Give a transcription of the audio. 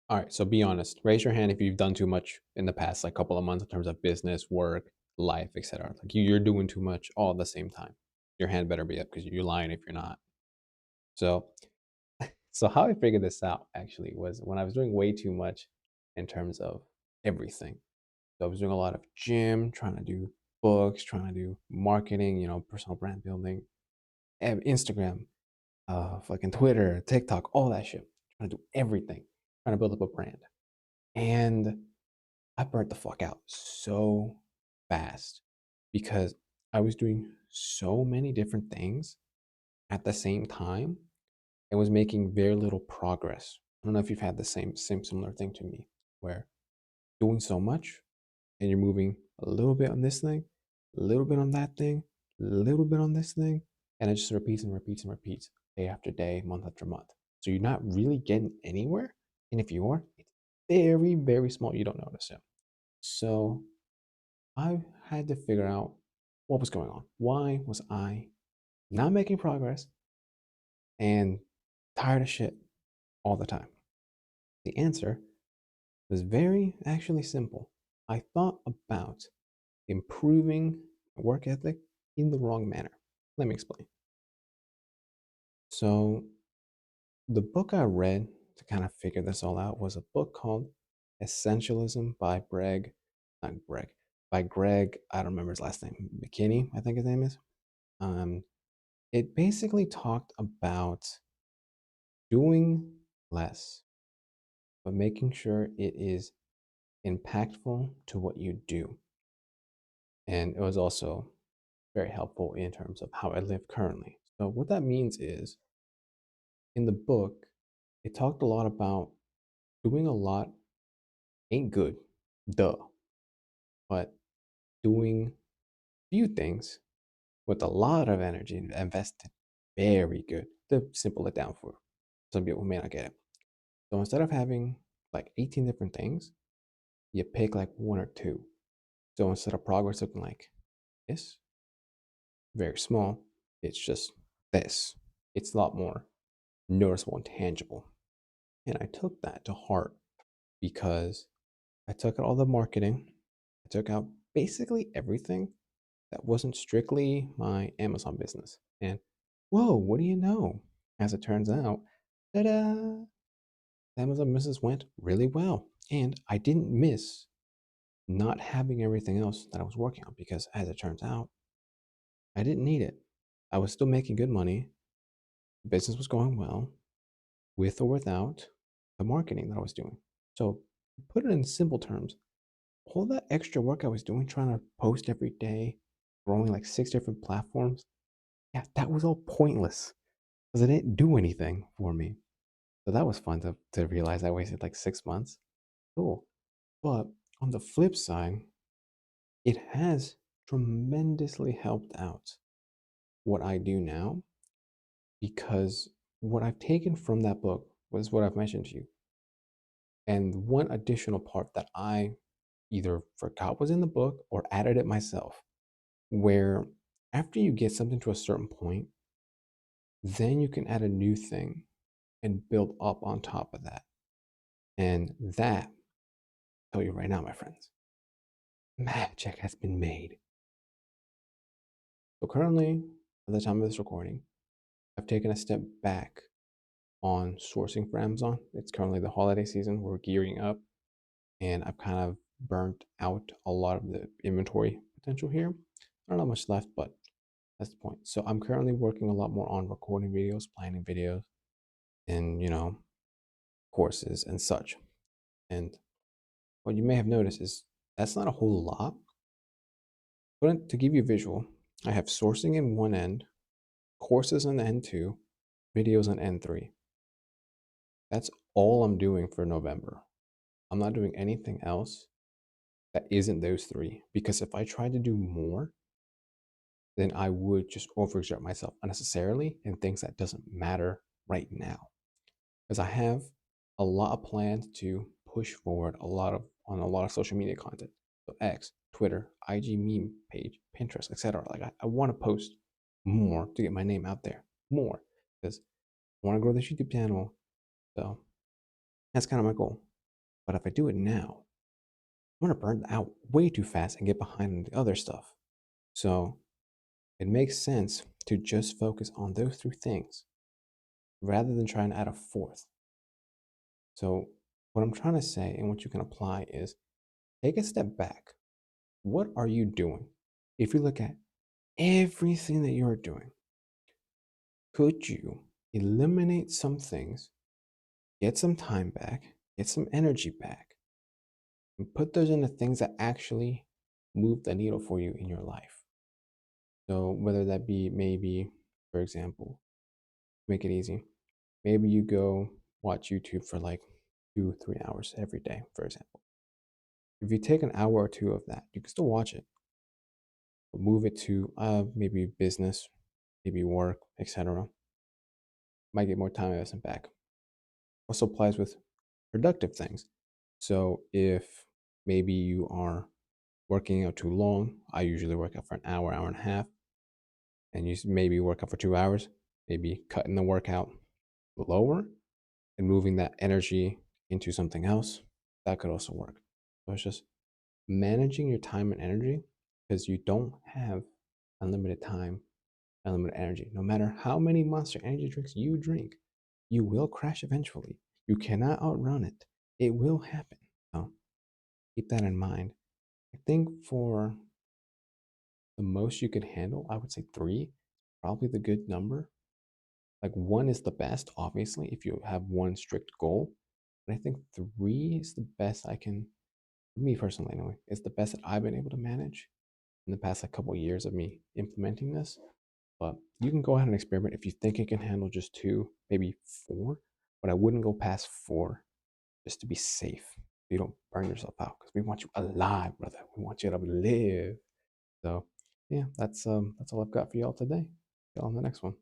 All right, so be honest. Raise your hand if you've done too much in the past like couple of months in terms of business, work, life, etc. Like you're doing too much all at the same time. Your hand better be up because you're lying if you're not. So, so how I figured this out actually was when I was doing way too much in terms of everything. So I was doing a lot of gym, trying to do books, trying to do marketing, personal brand building, Instagram, fucking Twitter, TikTok, all that shit. Trying to do everything, trying to build up a brand. And I burnt the fuck out so fast because I was doing so many different things at the same time and was making very little progress. I don't know if you've had the same similar thing to me where doing so much and you're moving a little bit on this thing, a little bit on that thing, a little bit on this thing, and it just repeats and repeats and repeats day after day, month after month. So you're not really getting anywhere. And if you are, it's very, very small. You don't notice it. So I had to figure out what was going on. Why was I not making progress and tired of shit all the time? The answer was very actually simple. I thought about improving work ethic in the wrong manner. Let me explain. So, the book I read to kind of figure this all out was a book called Essentialism by not Greg, by Greg, I don't remember his last name, McKinney, I think his name is. Um, it basically talked about doing less, but making sure it is impactful to what you do. And it was also very helpful in terms of how I live currently. So, what that means is in the book, it talked a lot about doing a lot ain't good, duh, but doing few things with a lot of energy invested, very good. To simple it down for some people who may not get it. So instead of having like 18 different things, you pick like one or two. So instead of progress looking like this, very small, it's just this. It's a lot more noticeable and tangible. And I took that to heart because I took out all the marketing, I took out basically everything that wasn't strictly my Amazon business. And whoa, what do you know? As it turns out, ta-da! Amazon business went really well. And I didn't miss not having everything else that I was working on because, as it turns out, I didn't need it. I was still making good money. Business was going well, with or without the marketing that I was doing. So, put it in simple terms, all that extra work I was doing, trying to post every day, growing like 6 different platforms, yeah, that was all pointless because it didn't do anything for me. So that was fun to realize I wasted like 6 months. Cool. But on the flip side, it has tremendously helped out what I do now because what I've taken from that book was what I've mentioned to you. And one additional part that I either forgot was in the book or added it myself, where after you get something to a certain point, then you can add a new thing and build up on top of that. And that, I'll tell you right now, my friends, magic has been made. So currently, at the time of this recording, I've taken a step back on sourcing for Amazon. It's currently the holiday season. We're gearing up, and I've kind of burnt out a lot of the inventory potential here. I don't know much left, but that's the point. So I'm currently working a lot more on recording videos, planning videos, and courses and such. And what you may have noticed is that's not a whole lot. But to give you a visual, I have sourcing in one end, courses on N2, videos on N3. That's all I'm doing for November. I'm not doing anything else that isn't those three because if I tried to do more, then I would just overexert myself unnecessarily in things that doesn't matter right now. Because I have a lot of plans to push forward a lot of social media content. So X, Twitter, IG meme page, Pinterest, etc. Like I want to post more to get my name out there. More. Because I want to grow this YouTube channel. So that's kind of my goal. But if I do it now, I'm going to burn out way too fast and get behind on the other stuff. So it makes sense to just focus on those three things rather than trying to add a fourth. So, what I'm trying to say and what you can apply is take a step back. What are you doing? If you look at everything that you're doing, could you eliminate some things, get some time back, get some energy back, and put those into things that actually move the needle for you in your life? So, whether that be maybe, for example, make it easy, maybe you go watch YouTube for like 2, 3 hours every day, for example. If you take an hour or two of that, you can still watch it, but move it to maybe business, maybe work, etc. Might get more time investment back. Also applies with productive things. So if maybe you are working out too long, I usually work out for an hour, hour and a half, and you maybe work out for 2 hours, maybe cutting the workout lower and moving that energy into something else. That could also work. So it's just managing your time and energy because you don't have unlimited time, unlimited energy. No matter how many monster energy drinks you drink, you will crash eventually. You cannot outrun it. It will happen. So keep that in mind. I think for the most you could handle, I would say three, probably the good number. Like one is the best, obviously, if you have one strict goal. But I think three is the best I can, me personally anyway, is the best that I've been able to manage in the past like couple of years of me implementing this. But you can go ahead and experiment if you think it can handle just two, maybe four. But I wouldn't go past four just to be safe. So you don't burn yourself out because we want you alive, brother. We want you to live. So yeah, that's all I've got for y'all today. See y'all on the next one.